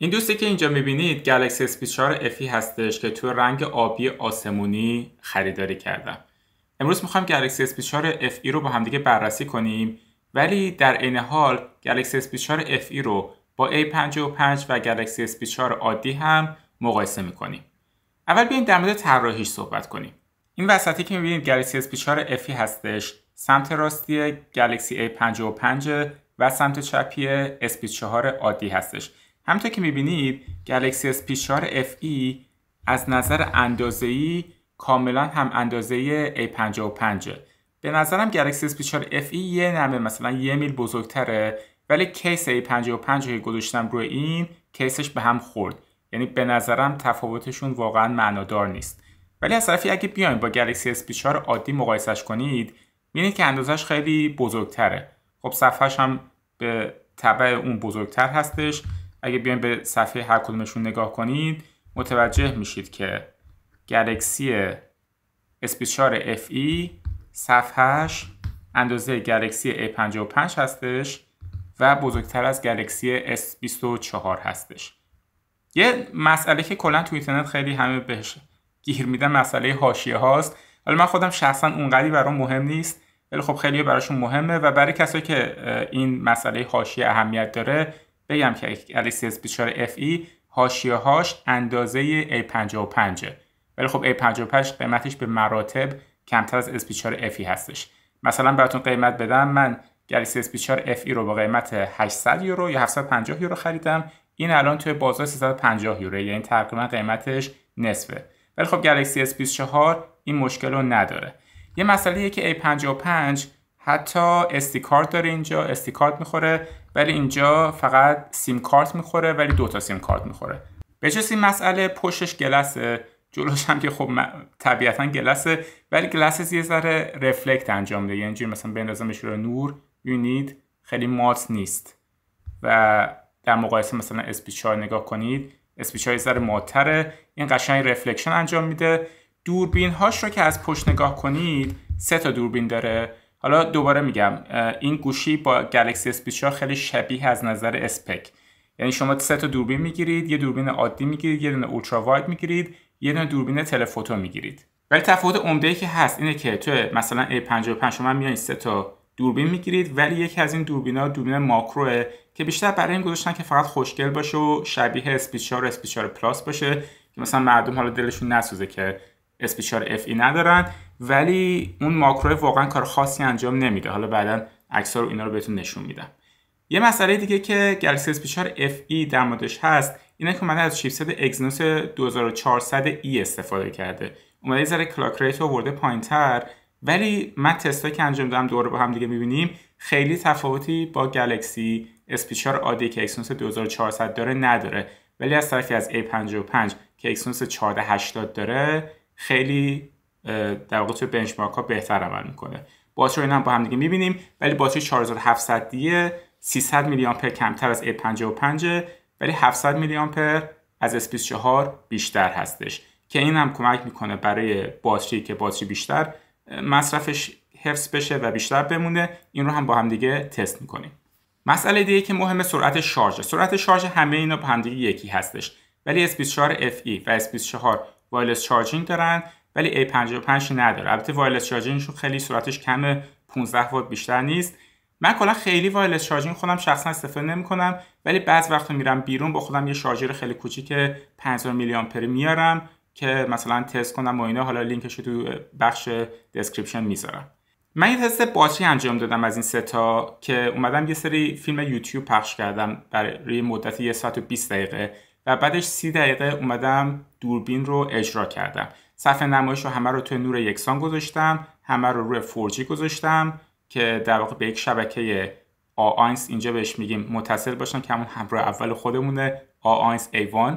این دوستی که اینجا میبینید گلکسی S24 FE هستش که تو رنگ آبی آسمونی خریداری کردم. امروز میخوایم گلکسی S24 FE رو با همدیگه بررسی کنیم، ولی در عین حال گلکسی S24 FE رو با A55 و گلکسی S24 عادی هم مقایسه میکنیم. اول بیایم در مورد طراحیش صحبت کنیم. این وسطی که میبینید گلکسی S24 FE هستش، سمت راستی گلکسی A55 و سمت چپی S24 عادی هستش. همونطور که میبینید گلکسی S24 FE از نظر اندازه‌ای کاملا هم اندازه A55. به نظرم گلکسی S24 FE یه نمه مثلا 1 میل بزرگتره، ولی کیس A55 که گذاشتم روی این کیسش به هم خورد. یعنی به نظرم تفاوتشون واقعا معنادار نیست. ولی از طرفی اگه بیایم با گلکسی S24 عادی مقایسش کنید، میبینید که اندازش خیلی بزرگتره. خب صفحه‌اش هم به تبع اون بزرگتر هستش. اگه بیایم به صفحه هر کدومشون نگاه کنید متوجه میشید که گلکسی S24 FE صفحه‌اش اندازه گلکسی A55 هستش و بزرگتر از گلکسی S24 هستش. یه مسئله که کلا تو اینترنت خیلی همه بهش گیر میدن مسئله حاشیه هاست. حالا من خودم شخصا اونقدی برام مهم نیست، ولی خب خیلی براشون مهمه و برای کسایی که این مسئله حاشیه اهمیت داره بگم که گلکسی S24 FE حاشیه هاش اندازه A55، ولی خب A55 قیمتش به مراتب کمتر از S24 FE هستش. مثلا براتون قیمت بدم، من گلکسی S24 FE رو با قیمت 800 یورو یا 750 یورو خریدم. این الان توی بازار 350 یورو، یعنی تقریبا قیمتش نصفه. ولی خب گلکسی S24 این مشکل رو نداره. یه مسئله که A55 حتی SD کارت داره، اینجا SD کارت میخوره، ولی اینجا فقط سیم کارت میخوره، ولی 2 تا سیم کارت میخوره. به جز این مسئله پشتش گلسه، جلوش هم که خب طبیعتا گلسه، ولی گلسش یه ذره رفلکت انجام میده. یعنی اینجوری مثلا بندازمش رو نور ببینید خیلی مات نیست. و در مقایسه مثلا S24 نگاه کنید، S24 یه ذره مات‌تره، این قشنگ رفلکشن انجام میده. دوربین هاش رو که از پشت نگاه کنید 3 تا دوربین داره. حالا دوباره میگم این گوشی با گلکسی S24 خیلی شبیه از نظر اسپک. یعنی شما 3 تا دوربین میگیرید، یه دوربین عادی میگیرید، یه دونه اولترا واید میگیرید، یه دونه دوربین تلفوتو میگیرید. ولی تفاوت عمده‌ای که هست اینه که تو مثلا A55 شما میایید 3 تا دوربین میگیرید، ولی یکی از این دوربینا دوربین ماکروه که بیشتر برای این گذاشتن که فقط خوشگل باشه و شبیه S24 و S24 پلاس باشه، که مثلا مردم حالا دلشون نسوزه که S24 FE ندارن، ولی اون ماکرو واقعا کار خاصی انجام نمیده. حالا بعداً عکس‌ها رو اینا رو بهتون نشون میدم. یه مسئله دیگه که گلکسی S24 FE در موردش هست اینه که اومده از چیپست اگزینوس 2400E استفاده کرده. اومده یه ذره کلاک ریت آورده پایین‌تر، ولی من تستایی که انجام دادم دوباره با هم دیگه می‌بینیم خیلی تفاوتی با گلکسی S24 عادی که اگزینوس 2400 داره نداره، ولی از طرفی از A55 که اگزینوس 1480 داره خیلی در واقع توی بنچمارک ها بهتر عمل میکنه. باتری اینا هم با هم دیگه میبینیم، ولی باتری 4700 دیه 300 میلی آمپر کمتر از A55، ولی 700 میلی آمپر از S24 بیشتر هستش که این هم کمک میکنه برای باتری که باتری بیشتر مصرفش حفظ بشه و بیشتر بمونه. این رو هم با هم دیگه تست میکنیم. مسئله دیگه که مهمه سرعت شارژ. سرعت شارژ همه اینا با هم دیگه یکی هستش، ولی S24 FE و S24 وایرلس چارجینگ دارن، ولی A55 نداره. البته وایرلس چارجینگشون خیلی سرعتش کمه، 15 وات بیشتر نیست. من کلا خیلی وایرلس چارجینگ خودم شخصا استفاده نمی‌کنم، ولی بعض وقتا میرم بیرون با خودم یه شارژر خیلی کوچیک 5000 میلی آمپری میارم که مثلا تست کنم و اینا. حالا لینکش رو تو بخش دسکریپشن میذارم. من یه تست باتری انجام دادم از این 3 تا که اومدم یه سری فیلم یوتیوب پخش کردم برای مدت 1 ساعت و 20 دقیقه و بعدش 30 دقیقه اومدم دوربین رو اجرا کردم. صفحه نمایش رو همه رو توی نور یکسان گذاشتم، همه رو روی 4G گذاشتم که در واقع به یک شبکه A1 اینجا بهش میگیم متصل باشن که همون همراه اول خودمونه A1 A1،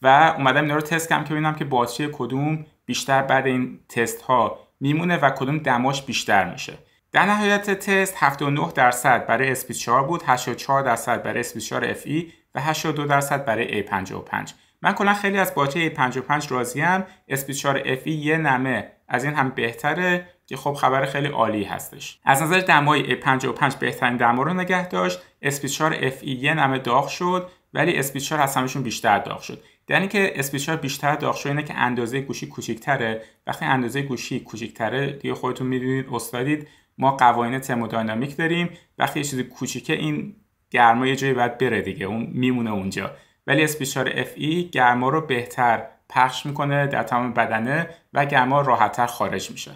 و اومدم اینا رو تست کردم که ببینم که باتری کدوم بیشتر بعد این تست ها میمونه و کدوم دماش بیشتر میشه. در نهایت تست 79% برای S24 بود، 84% برای S24 FE و 82% برای A55. من کلا خیلی از باتری A55 راضیم. S24 FE یه نمه از این هم بهتره که خب خبر خیلی عالی هستش. از نظر دمای A55 بهترین دما رو نگه داشت. S24 FE یه نمه داغ شد ولی SP4 از همشون بیشتر داغ شد. یعنی که SP4 بیشتر داغ شد اینه که اندازه گوشی کوچیک‌تره. وقتی اندازه گوشی کوچیک‌تره دیگه خودتون میدونید استادید، ما قوانین ترمودینامیک داریم، وقتی یه چیزی کوچیکه این گرما یه جایی باید بره دیگه، اون میمونه اونجا. ولی SP4 FE گرما رو بهتر پخش میکنه در تمام بدنه و گرما راحت‌تر خارج میشه.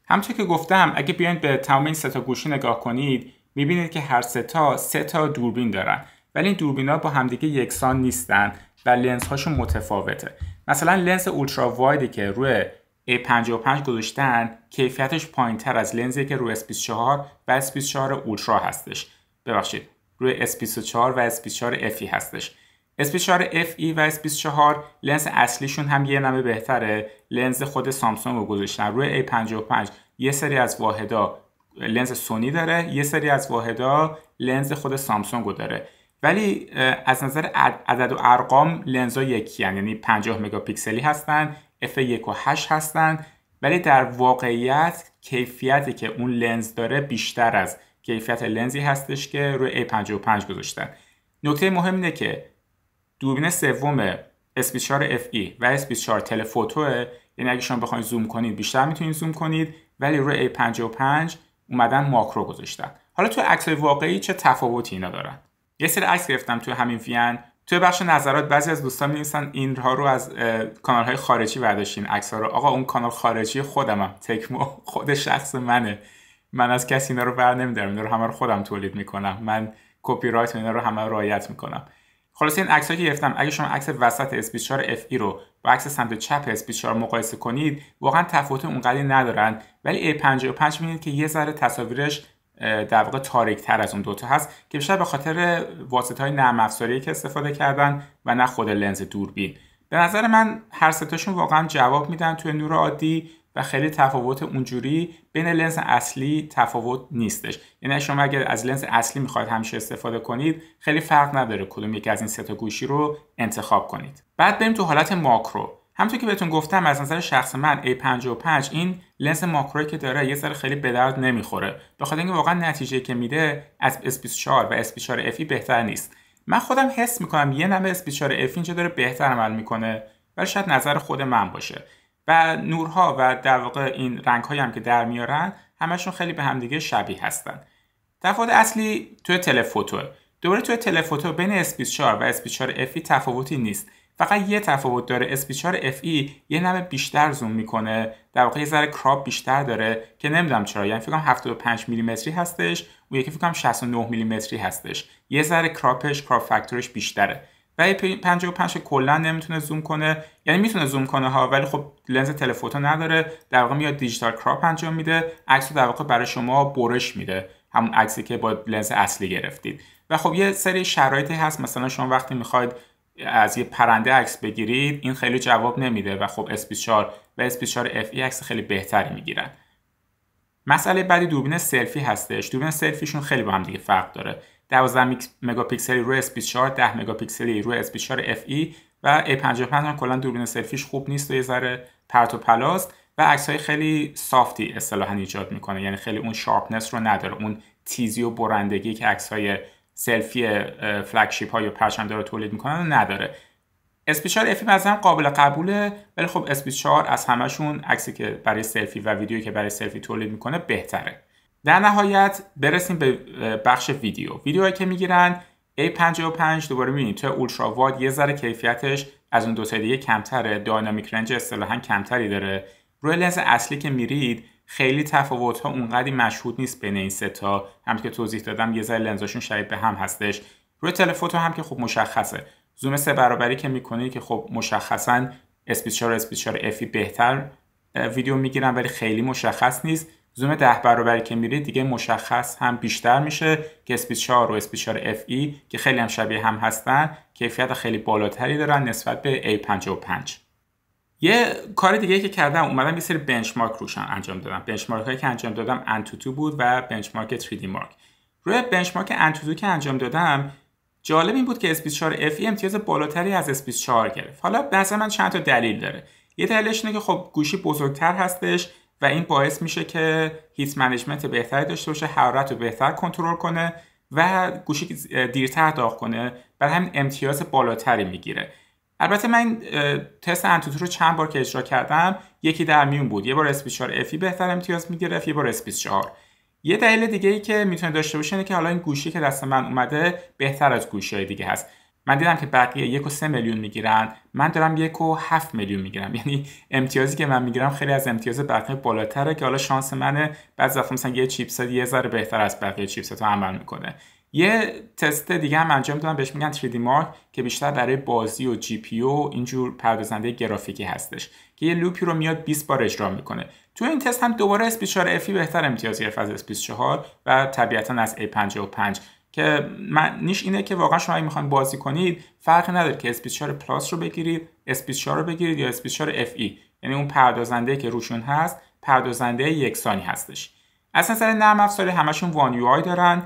همونطور که گفتم اگه بیاین به تمام این سه تا گوشی نگاه کنید میبینید که هر سه تا دوربین دارن، ولی این دوربینا با همدیگه یکسان نیستن و لنزهاشون متفاوته. مثلا لنز اولترا وایدی که روی A55 گذاشتن کیفیتش پایین‌تر از لنزی که روی S24 و S24 اولترا هستش. ببخشید روی S24 و S24 FE هستش. SP4 FE و S24 لنز اصلیشون هم یه نمه بهتره. لنز خود سامسونگ رو گذاشتن روی A55 یه سری از واحدا لنز سونی داره، یه سری از واحدا لنز خود سامسونگ رو داره، ولی از نظر عدد و ارقام لنزها یکی هستن، یعنی 50 مگاپیکسلی هستن، f1.8 هستن، ولی در واقعیت کیفیتی که اون لنز داره بیشتر از کیفیت لنزی هستش که روی A55 گذاشتن. نکته مهم اینه که دوربین سوم SP4 FE و SP4 تلفوتوه، یعنی اگه شما بخواید زوم کنید بیشتر میتونید زوم کنید، ولی روی A55 اومدن ماکرو گذاشتن. حالا تو عکس‌های واقعی چه تفاوتی اینا دارن؟ یه سری عکس گرفتم تو همین وین. توی بخش نظرات بعضی از دوستان می‌نویسن اینها رو از کانال‌های خارجی برداشتین عکس‌ها رو. آقا اون کانال خارجی خودمم، تکمو خود شخص منه. من از کسی اینا رو برنمی‌دارم، اینا رو همه رو خودم تولید می‌کنم. من کپی رایت اینا رو همه رعایت می‌کنم. خلاص این عکسایی که گرفتم اگه شما عکس وسط SP4 FE رو با عکس سمت چپ SP4 مقایسه کنید واقعا تفاوت اونقدری ندارن، ولی A55 می‌بینید که یه ذره تصاویرش در واقع تاریک‌تر از اون دوتا هست که بیشتر به خاطر واسطه‌های نرم افزاری که استفاده کردن و نه خود لنز دوربین. به نظر من هر سه تاشون واقعا جواب میدن توی نور عادی و خیلی تفاوت اونجوری بین لنز اصلی تفاوت نیستش. یعنی شما اگر از لنز اصلی میخواید همیشه استفاده کنید خیلی فرق نداره کدوم یکی از این سه تا گوشی رو انتخاب کنید. بعد بریم تو حالت ماکرو. همونطور که بهتون گفتم از نظر شخص من A55 این لنز ماکرویی که داره یه ذره خیلی به درد نمیخوره، به خاطر اینکه واقعا نتیجه‌ای که میده از SP4 و SP4 FE بهتر نیست. من خودم حس میکنم یه نمه SP4 FE اینجا داره بهتر عمل میکنه، ولی شاید نظر خود من باشه. و نورها و در واقع این رنگ‌هایی هم که در میارن همشون خیلی به همدیگه شبیه هستن. تفاوت اصلی توی تلفوتو. دوباره توی تلفوتو بین SP4 و SP4 FE تفاوتی نیست. فقط یه تفاوت داره، SP4 FE یه نمه بیشتر زوم میکنه، در واقع یه ذره کراپ بیشتر داره که نمیدونم چرا، یعنی فکر کنم 75 میلیمتری هستش، اون یکی فکر کنم 69 میلیمتری هستش، یه ذره کراپ فاکتورش بیشتره. و 55 کلا نمیتونه زوم کنه، یعنی میتونه زوم کنه ها، ولی خب لنز تلفوتو نداره، در واقع میاد دیجیتال کراپ انجام میده، عکس رو در واقع برای شما برش میده، همون عکسی که با لنز اصلی گرفتید. و خب یه سری شرایطی هست، مثلا شما وقتی میخواید از یه پرنده عکس بگیرید این خیلی جواب نمیده و خب SP4 و SP4 FE عکس خیلی بهتری میگیرن. مسئله بعدی دوربین سلفی هستش. دوربین سلفیشون خیلی با هم دیگه فرق داره. 12 مگاپیکسلی روی SP4، 10 مگاپیکسلی روی SP4 FE و A55 هم کلا دوربین سلفیش خوب نیست و یه ذره پرت و پلاست و عکس‌های خیلی سافتی اصطلاحاً ایجاد میکنه، یعنی خیلی اون شارپنس رو نداره، اون تیزی و برندگی که عکس‌های سلفی فلگشیپ ها یا پرچم‌دار رو تولید میکنن نداره. SP4 FE مثلا قابل قبوله، ولی خب SP4 از همشون عکسی که برای سلفی و ویدیویی که برای سلفی تولید میکنه بهتره. در نهایت برسیم به بخش ویدیوهایی که میگیرن. A55 دوباره میبینید توی اولترا واید یه ذره کیفیتش از اون دو تا دیگه کمتره، داینامیک رنج اصطلاحاً کمتری داره. روی لنز اصلی که میرید خیلی تفاوت‌ها اونقدی مشهود نیست بین این سه تا، همونطور که توضیح دادم یه ذره لنزاشون شبیه به هم هستش. روی تلفوتو هم که خب مشخصه، زوم 3 برابری که میکنید که خب مشخصاً SP4 و SP4 FE بهتر ویدیو میگیرن، ولی خیلی مشخص نیست. زوم 10 برابری که میرید دیگه مشخص هم بیشتر میشه که SP4 و SP4 FE که خیلی هم شبیه هم هستن کیفیت خیلی بالاتری دارن نسبت به A55. یه کار دیگه که کردم اومدم یه سری بنچمارک روش انجام دادم. بنچمارک هایی که انجام دادم انتوتو بود و بنچمارک 3D مارک. روی بنچمارک انتوتو که انجام دادم جالب این بود که SP4 FE امتیاز بالاتری از SP4 گرفت. حالا به نظر من چند تا دلیل داره. یه دلیلش اینه که خب گوشی بزرگتر هستش و این باعث میشه که هیت منیجمنت بهتری داشته باشه، حرارت رو بهتر کنترل کنه و گوشی دیرتر داغ کنه برای همین امتیاز بالاتری میگیره. البته من تست انتوتو رو چند بار که اجرا کردم یکی در میون بود. یه بار S24 FE بهتر امتیاز میگرفت، یه بار S24. یه دلیل دیگه ای که میتونه داشته باشه اینه که حالا این گوشی که دست من اومده بهتر از گوشی‌های دیگه هست. من دیدم که بقیه 1.3 میلیون میگیرن، من دارم 1.7 میلیون میگیرم. یعنی امتیازی که من میگیرم خیلی از امتیاز بقیه بالاتره که حالا شانس منه بعضی وقتا مثلا یه چیپست یه ذره بهتر از بقیه چیپست ها عمل میکنه. یه تست دیگه هم انجام دادم بهش میگن 3D Mark که بیشتر برای بازی و جی پی یو اینجور پردازنده گرافیکی هستش که یه لوپی رو میاد 20 بار اجرا میکنه. تو این تست هم دوباره S24 FE بهتر امتیاز گرفت از S24 و طبیعتاً از A55 که معنیش اینه که واقعا شما اگه میخواین بازی کنید فرقی نداره که S24 پلاس رو بگیرید، S24 رو بگیرید یا S24 FE، یعنی اون پردازنده که روشون هست پردازنده یکسانی هستش. از نظر نرم افزاری همشون One UI دارن.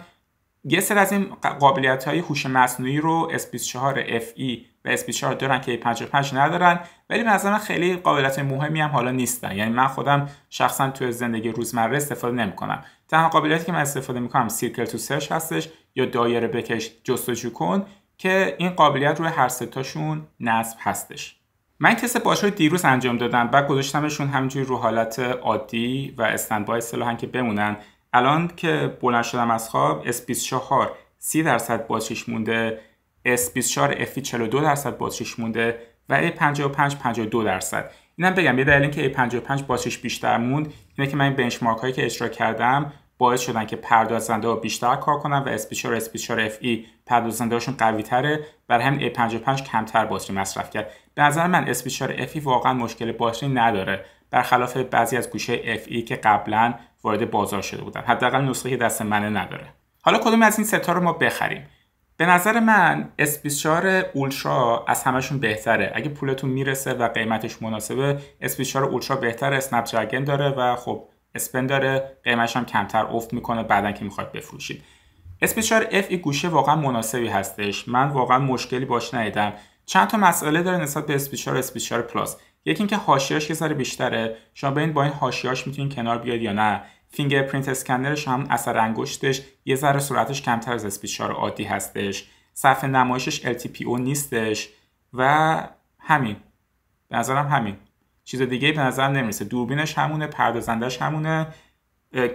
یه سری از این قابلیت‌های هوش مصنوعی رو S24 FE و S24 دارن که A55 ندارن، ولی به نظر من خیلی قابلیت مهمی هم حالا نیستن. یعنی من خودم شخصا تو زندگی روزمره استفاده نمی‌کنم. تنها قابلیتی که من استفاده می‌کنم سیرکل تو سرچ هستش یا دایره بکش جستجو کن که این قابلیت روی هر سه تاشون نصب هستش. من تست باش رو دیروز انجام دادم، بعد گذاشتمشون همینجوری رو حالت عادی و استندبای اصطلاحاً که بمونن. الان که بلند شدم از خواب S24 30% باتریش مونده، S24 FE 42% باتریش مونده و A55 52%. اینم بگم یه دلیل اینکه A55 باتریش بیشتر موند اینه که من این بنچمارک هایی که اجرا کردم باعث شدن که پردازنده ها بیشتر کار کنن و S24 FE پردازنده هاشون قوی تره، برای همین A55 کمتر باتری مصرف کرد. به نظر من S24 FE واقعا مشکل باتری نداره، برخلاف بعضی از گوشه FE که قبلا وارد بازار شده بودن. حداقل نسخه دست منه نداره. حالا کدوم از این ستا رو ما بخریم؟ به نظر من S24 اولترا از همشون بهتره. اگه پولتون میرسه و قیمتش مناسبه S24 اولترا بهتره، اسنپ دراگون داره و خب اسپن داره، قیمتش هم کمتر افت میکنه بعدن که میخواد بفروشید. S24 FE گوشه واقعا مناسبی هستش، من واقعا مشکلی باش ندیدم. چند تا مسئله داره نسبت به S24 پلاس. یکی اینکه حاشیه‌اش یه ذره بیشتره، شما ببین با این حاشیه‌اش میتونین کنار بیاد یا نه. فینگرپرینت اسکنرش هم اثر انگشتش یه ذره سرعتش کمتر از S24 عادی هستش. صفحه نمایشش LTPO نیستش و همین. به نظرم همین. چیز دیگه به نظر نمیرسه. دوربینش همونه، پردازندش همونه،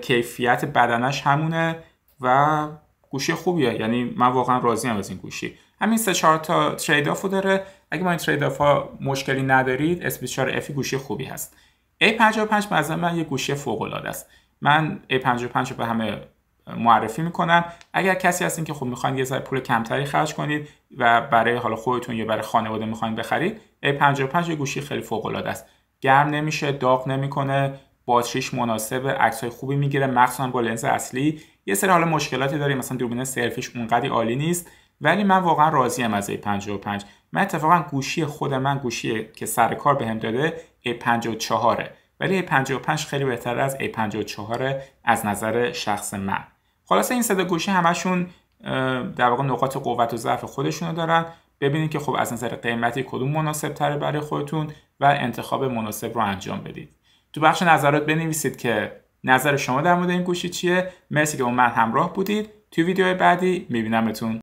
کیفیت بدنش همونه و گوشی خوبیه. یعنی من واقعا راضی ام از این گوشی. همین 3-4 تا ترید آفو داره. اگه با این ترید آفا مشکلی ندارید S24 FE گوشی خوبی هست. A55 به نظر من یه گوشی فوق العاده است. من A55 رو به همه معرفی میکنم. اگر کسی هستین که خب میخواین یه ذره پول کمتری خرج کنید و برای حالا خودتون یا برای خانواده میخواین بخرید، A55 یه گوشی خیلی فوق العاده است. گرم نمیشه، داغ نمیکنه، باتریش مناسبه، عکسای خوبی میگیره، مخصوصا با لنز اصلی. یه سری حالا مشکلاتی داره، مثلا دوربین سلفیش اونقدی عالی نیست، ولی من واقعا راضی ام از A55. من اتفاقا گوشی خود من، گوشی که سر کار بهم داده A54، ولی A55 خیلی بهتره از A54 از نظر شخص من. خلاصه این سه تا گوشی همشون در واقع نقاط قوت و ضعف خودشونو دارن. ببینید که خب از نظر قیمتی کدوم مناسب تره برای خودتون و انتخاب مناسب رو انجام بدید. تو بخش نظرات بنویسید که نظر شما در مورد این گوشی چیه. مرسی که با من همراه بودید. تو ویدیوهای بعدی میبینمتون.